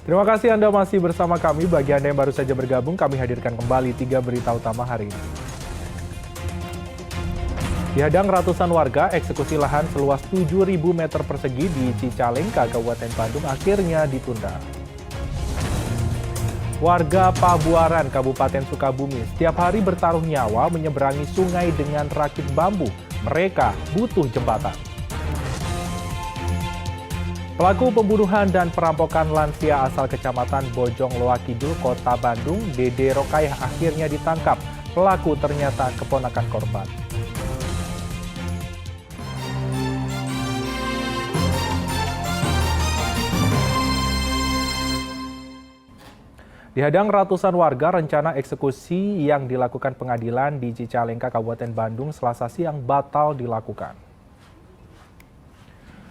Terima kasih Anda masih bersama kami. Bagi Anda yang baru saja bergabung, kami hadirkan kembali 3 berita utama hari ini. Dihadang ratusan warga, eksekusi lahan seluas 7.000 meter persegi di Cicalengka, Kabupaten Bandung akhirnya ditunda. Warga Pabuaran, Kabupaten Sukabumi, setiap hari bertaruh nyawa menyeberangi sungai dengan rakit bambu. Mereka butuh jembatan. Pelaku pembunuhan dan perampokan lansia asal Kecamatan Bojong Loa Kidul, Kota Bandung, Dede Rokayah akhirnya ditangkap. Pelaku ternyata keponakan korban. Dihadang ratusan warga, rencana eksekusi yang dilakukan pengadilan di Cicalengka, Kabupaten Bandung, Selasa siang batal dilakukan.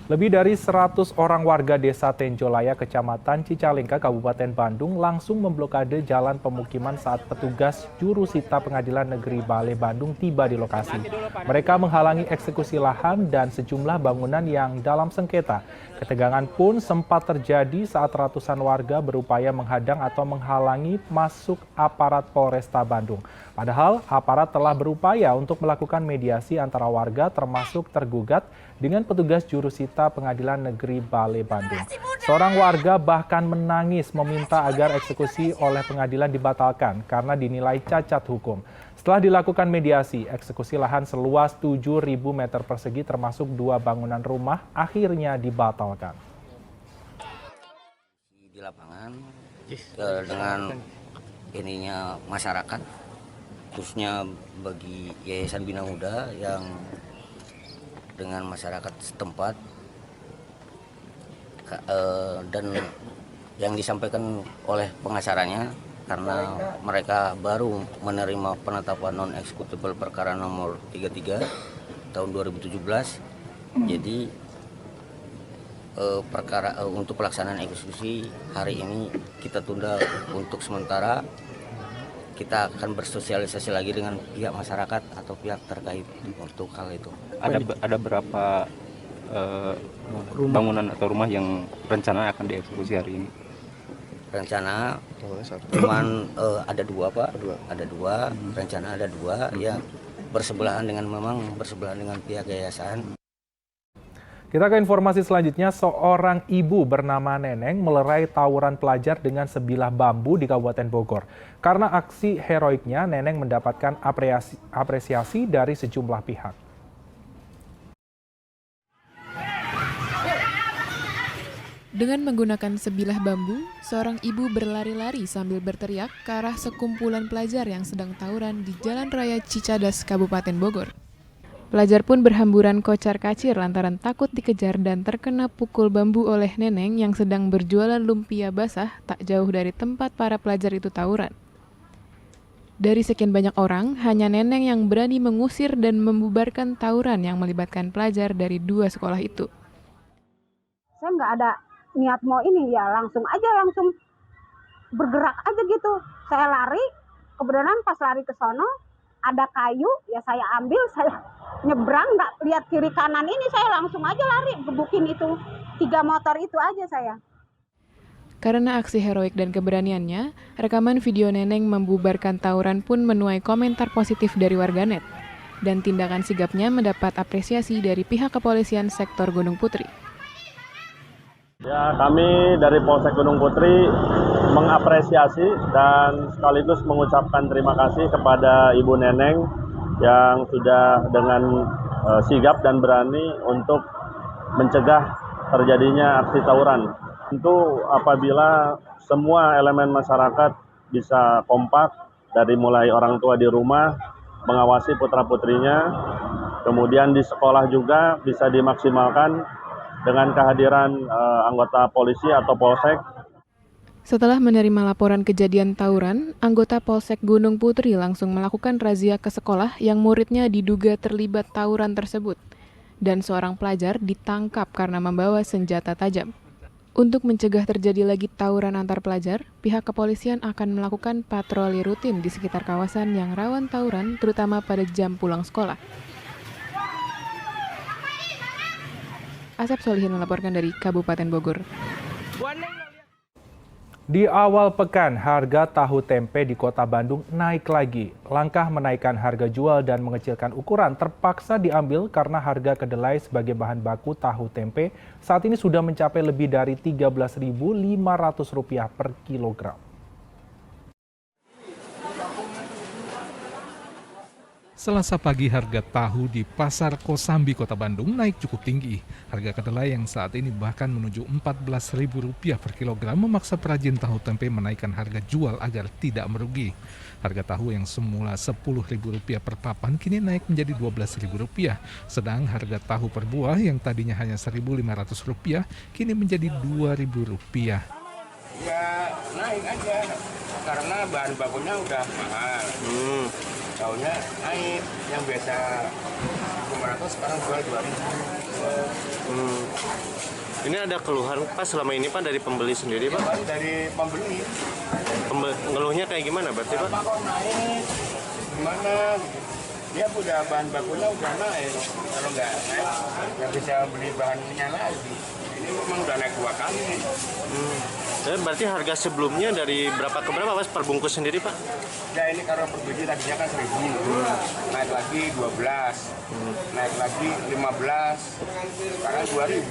Lebih dari 100 orang warga desa Tenjolaya, Kecamatan Cicalengka, Kabupaten Bandung langsung memblokade jalan pemukiman saat petugas jurusita Pengadilan Negeri Bale Bandung tiba di lokasi. Mereka menghalangi eksekusi lahan dan sejumlah bangunan yang dalam sengketa. Ketegangan pun sempat terjadi saat ratusan warga berupaya menghadang atau menghalangi masuk aparat Polresta Bandung. Padahal aparat telah berupaya untuk melakukan mediasi antara warga termasuk tergugat dengan petugas jurusita Pengadilan Negeri Bale Bandung. Seorang warga bahkan menangis meminta agar eksekusi oleh pengadilan dibatalkan karena dinilai cacat hukum. Setelah dilakukan mediasi, eksekusi lahan seluas 7.000 meter persegi termasuk 2 bangunan rumah akhirnya dibatalkan. Di lapangan dengan ininya masyarakat, khususnya bagi Yayasan Bina Muda yang dengan masyarakat setempat dan yang disampaikan oleh pengacaranya karena mereka baru menerima penetapan non-executable perkara nomor 33 tahun 2017. Jadi perkara untuk pelaksanaan eksekusi hari ini kita tunda untuk sementara. Kita akan bersosialisasi lagi dengan pihak masyarakat atau pihak terkait untuk hal itu. Ada berapa bangunan atau rumah yang rencana akan dieksekusi hari ini? Rencana cuman ada 2 Pak, ada 2, rencana ada 2 ya bersebelahan dengan pihak yayasan. Kita ke informasi selanjutnya, seorang ibu bernama Neneng melerai tawuran pelajar dengan sebilah bambu di Kabupaten Bogor. Karena aksi heroiknya, Neneng mendapatkan apresiasi dari sejumlah pihak. Dengan menggunakan sebilah bambu, seorang ibu berlari-lari sambil berteriak ke arah sekumpulan pelajar yang sedang tawuran di Jalan Raya Cicadas, Kabupaten Bogor. Pelajar pun berhamburan kocar-kacir lantaran takut dikejar dan terkena pukul bambu oleh Neneng yang sedang berjualan lumpia basah tak jauh dari tempat para pelajar itu tawuran. Dari sekian banyak orang, hanya Neneng yang berani mengusir dan membubarkan tawuran yang melibatkan pelajar dari 2 sekolah itu. Saya nggak ada niat mau ini, ya langsung bergerak aja gitu. Saya lari, kebetulan pas lari ke sono ada kayu, ya saya ambil, saya nyebrang, nggak lihat kiri kanan ini, saya langsung aja lari, gebukin itu 3 motor itu aja saya. Karena aksi heroik dan keberaniannya, rekaman video Neneng membubarkan tawuran pun menuai komentar positif dari warganet. Dan tindakan sigapnya mendapat apresiasi dari pihak kepolisian sektor Gunung Putri. Ya, kami dari Polsek Gunung Putri mengapresiasi dan sekaligus mengucapkan terima kasih kepada Ibu Neneng yang sudah dengan sigap dan berani untuk mencegah terjadinya aksi tawuran. Tentu apabila semua elemen masyarakat bisa kompak, dari mulai orang tua di rumah mengawasi putra-putrinya, kemudian di sekolah juga bisa dimaksimalkan dengan kehadiran anggota polisi atau polsek. Setelah menerima laporan kejadian tawuran, anggota Polsek Gunung Putri langsung melakukan razia ke sekolah yang muridnya diduga terlibat tawuran tersebut. Dan seorang pelajar ditangkap karena membawa senjata tajam. Untuk mencegah terjadi lagi tawuran antar pelajar, pihak kepolisian akan melakukan patroli rutin di sekitar kawasan yang rawan tawuran, terutama pada jam pulang sekolah. Asep Solihin melaporkan dari Kabupaten Bogor. Di awal pekan, harga tahu tempe di Kota Bandung naik lagi. Langkah menaikkan harga jual dan mengecilkan ukuran terpaksa diambil karena harga kedelai sebagai bahan baku tahu tempe saat ini sudah mencapai lebih dari Rp13.500 per kilogram. Selasa pagi harga tahu di Pasar Kosambi, Kota Bandung naik cukup tinggi. Harga kedelai yang saat ini bahkan menuju Rp14.000 per kilogram memaksa perajin tahu tempe menaikkan harga jual agar tidak merugi. Harga tahu yang semula Rp10.000 per papan kini naik menjadi Rp12.000. Sedang harga tahu per buah yang tadinya hanya Rp1.500 kini menjadi Rp2.000. Ya naik aja karena bahan bakunya udah mahal. Tahunya naik, yang biasa 500 sekarang jual 2.000. Ini ada keluhan Pak selama ini Pak dari pembeli sendiri Pak? Ya, dari pembeli. Ngeluhnya kayak gimana berarti Pak? Apa kok naik? Gimana? Dia udah bahan bakunya udah naik. Kalau nggak naik, nggak bisa beli bahannya lagi. Ini memang udah naik 2 kali. Berarti harga sebelumnya dari berapa ke berapa Mas per bungkus sendiri Pak? Ya ini kalau per biji tadinya kan 1.000, naik lagi 12, naik lagi 15, sekarang 2.000.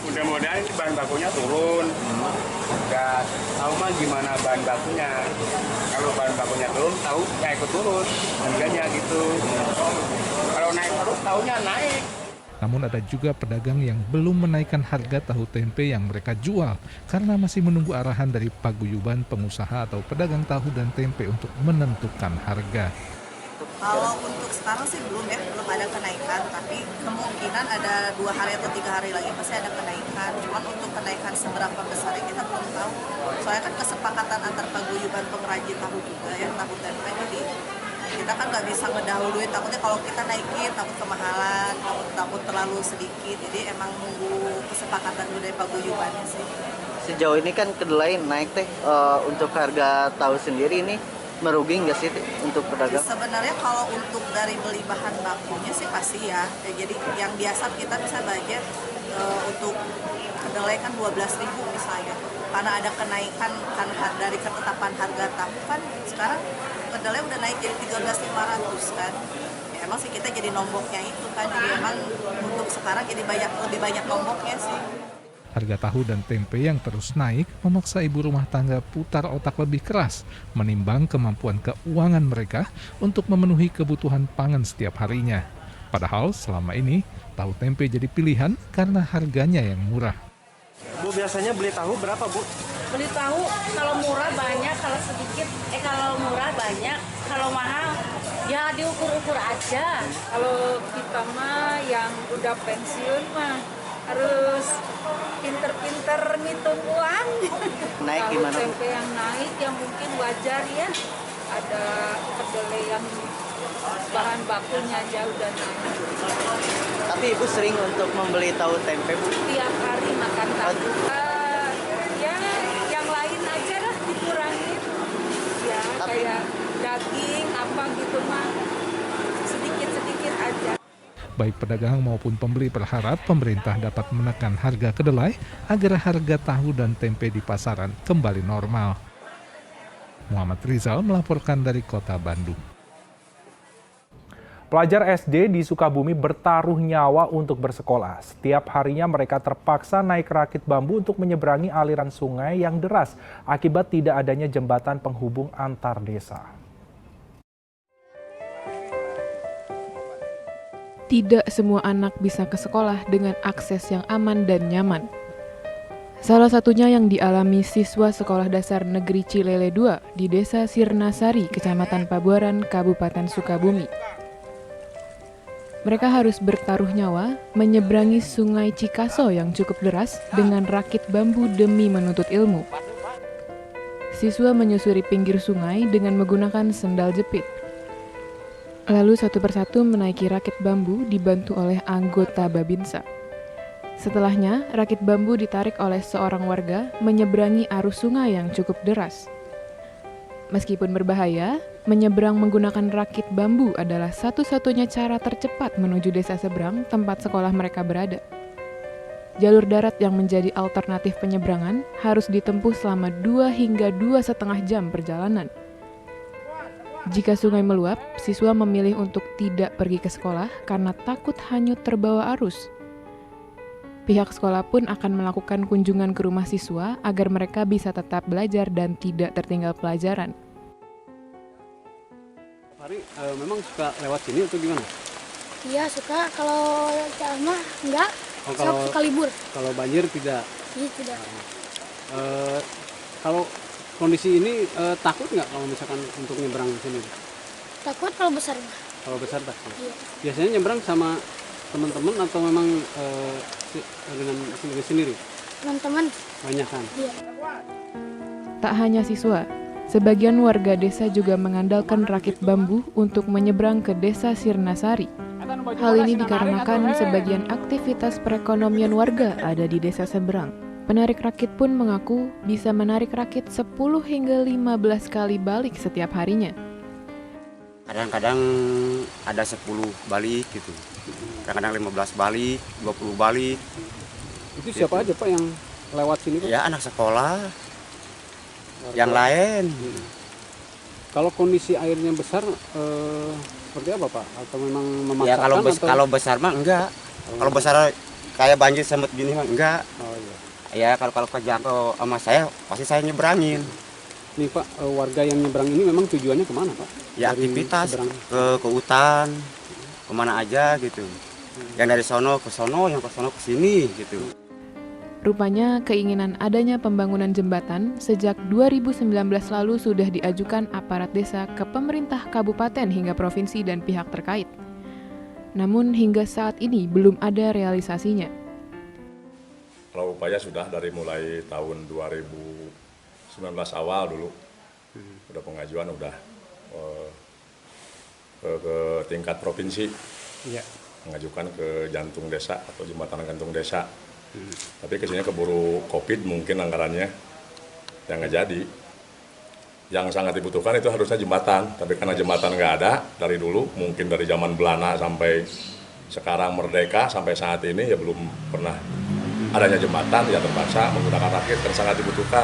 Mudah-mudahan ini bahan bakunya turun. Nggak tahu mah gimana bahan bakunya. Kalau bahan bakunya turun, tahu nggak ikut turun, harganya gitu. Kalau naik terus, tahunya naik. Namun ada juga pedagang yang belum menaikkan harga tahu tempe yang mereka jual karena masih menunggu arahan dari paguyuban pengusaha atau pedagang tahu dan tempe untuk menentukan harga. Kalau untuk sekarang sih belum ada kenaikan, tapi kemungkinan ada 2 hari atau 3 hari lagi pasti ada kenaikan. Cuman untuk kenaikan seberapa besar kita belum tahu. Soalnya kan kesepakatan antar paguyuban pengrajin tahu juga yang tahu tempe, jadi kita kan nggak bisa ngedahuluin, takutnya kalau kita naikin takut kemahalan, takut terlalu sedikit, jadi emang nunggu kesepakatan dulu dari paguyubannya sih. Sejauh ini kan kedelai naik teh, untuk harga tahu sendiri ini merugi nggak sih untuk pedagang? Sebenarnya kalau untuk dari beli bahan bakunya sih pasti ya, jadi yang biasa kita bisa budget untuk kedelai kan 12.000 misalnya, karena ada kenaikan kan dari ketetapan harga tahu kan sekarang kedelai udah naik jadi 13.500 kan. Ya, emang sih kita jadi nomboknya itu kan, jadi emang untuk sekarang jadi lebih banyak nomboknya sih. Harga tahu dan tempe yang terus naik memaksa ibu rumah tangga putar otak lebih keras, menimbang kemampuan keuangan mereka untuk memenuhi kebutuhan pangan setiap harinya. Padahal selama ini tahu tempe jadi pilihan karena harganya yang murah. Bu biasanya beli tahu berapa Bu? Beli tahu kalau murah banyak, kalau sedikit kalau murah banyak, kalau mahal ya diukur-ukur aja. Kalau kita mah yang udah pensiun mah harus pinter-pinter ngitung uang. Naik gimana? Tempe yang naik yang mungkin wajar ya. Ada kedelai yang bahan bakunya jauh dan naik. Tapi Ibu sering untuk membeli tahu tempe Bu? Tiap hari makan tahu. Ya yang lain aja lah dikurangin. Ya kayak daging apa gitu mah sedikit-sedikit aja. Baik pedagang maupun pembeli berharap pemerintah dapat menekan harga kedelai agar harga tahu dan tempe di pasaran kembali normal. Muhammad Rizal melaporkan dari Kota Bandung. Pelajar SD di Sukabumi bertaruh nyawa untuk bersekolah. Setiap harinya mereka terpaksa naik rakit bambu untuk menyeberangi aliran sungai yang deras akibat tidak adanya jembatan penghubung antar desa. Tidak semua anak bisa ke sekolah dengan akses yang aman dan nyaman. Salah satunya yang dialami siswa Sekolah Dasar Negeri Cilele 2 di Desa Sirnasari, Kecamatan Pabuaran, Kabupaten Sukabumi. Mereka harus bertaruh nyawa menyeberangi Sungai Cikaso yang cukup deras dengan rakit bambu demi menuntut ilmu. Siswa menyusuri pinggir sungai dengan menggunakan sendal jepit. Lalu satu persatu menaiki rakit bambu dibantu oleh anggota Babinsa. Setelahnya, rakit bambu ditarik oleh seorang warga menyeberangi arus sungai yang cukup deras. Meskipun berbahaya, menyeberang menggunakan rakit bambu adalah satu-satunya cara tercepat menuju desa seberang tempat sekolah mereka berada. Jalur darat yang menjadi alternatif penyeberangan harus ditempuh selama 2 hingga 2,5 jam perjalanan. Jika sungai meluap, siswa memilih untuk tidak pergi ke sekolah karena takut hanyut terbawa arus. Pihak sekolah pun akan melakukan kunjungan ke rumah siswa agar mereka bisa tetap belajar dan tidak tertinggal pelajaran. Hari memang suka lewat sini atau gimana? Iya suka, kalau lama enggak, suka libur. Kalau banjir tidak? Iya tidak. Kalau kondisi ini takut nggak kalau misalkan untuk nyebrang sini? Takut kalau besar. Kalau besar takut? Iya. Biasanya nyebrang sama teman-teman atau memang dengan sendiri? Teman-teman. Banyak kan? Iya. Tak hanya siswa, sebagian warga desa juga mengandalkan rakit bambu untuk menyeberang ke desa Sirnasari. Hal ini dikarenakan sebagian aktivitas perekonomian warga ada di desa seberang. Penarik rakit pun mengaku bisa menarik rakit 10 hingga 15 kali balik setiap harinya. Kadang-kadang ada 10 balik gitu. Kadang-kadang 15 balik, 20 balik. Itu siapa aja Pak yang lewat sini Pak? Ya anak sekolah, yang lain. Kalau kondisi airnya besar, seperti apa Pak? Atau memang memaksakan? Ya kalau besar mah enggak. Kalau besar kayak banjir semut gini mah enggak. Oh iya. Ya kalau kejangkau sama saya pasti saya nyebrangin. Nih Pak, warga yang nyebrang ini memang tujuannya kemana Pak? Ya aktivitas ke hutan, kemana aja gitu. Yang dari sono ke sono, yang ke sono ke sini gitu. Rupanya keinginan adanya pembangunan jembatan sejak 2019 lalu sudah diajukan aparat desa ke pemerintah kabupaten hingga provinsi dan pihak terkait. Namun hingga saat ini belum ada realisasinya. Kalau upaya sudah dari mulai tahun 2019 awal dulu, udah pengajuan udah ke tingkat provinsi, mengajukan ke jantung desa atau jembatan gantung desa. Tapi kesini keburu COVID mungkin anggarannya yang nggak jadi. Yang sangat dibutuhkan itu harusnya jembatan, tapi karena jembatan nggak ada dari dulu, mungkin dari zaman Belanda sampai sekarang merdeka sampai saat ini ya belum pernah adanya jembatan, ya terpaksa menggunakan rakit yang sangat dibutuhkan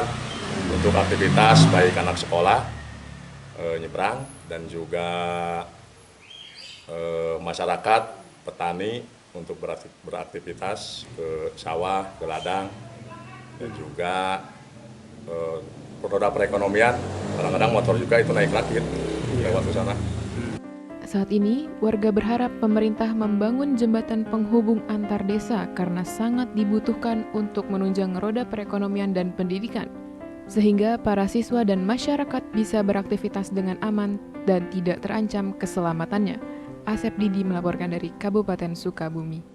untuk aktivitas baik anak sekolah, nyebrang, dan juga masyarakat, petani, untuk beraktivitas ke sawah, ke ladang, dan juga roda perekonomian. Kadang-kadang motor juga itu naik rakit lewat ke sana. Saat ini, warga berharap pemerintah membangun jembatan penghubung antar desa karena sangat dibutuhkan untuk menunjang roda perekonomian dan pendidikan, sehingga para siswa dan masyarakat bisa beraktivitas dengan aman dan tidak terancam keselamatannya. Asep Didi melaporkan dari Kabupaten Sukabumi.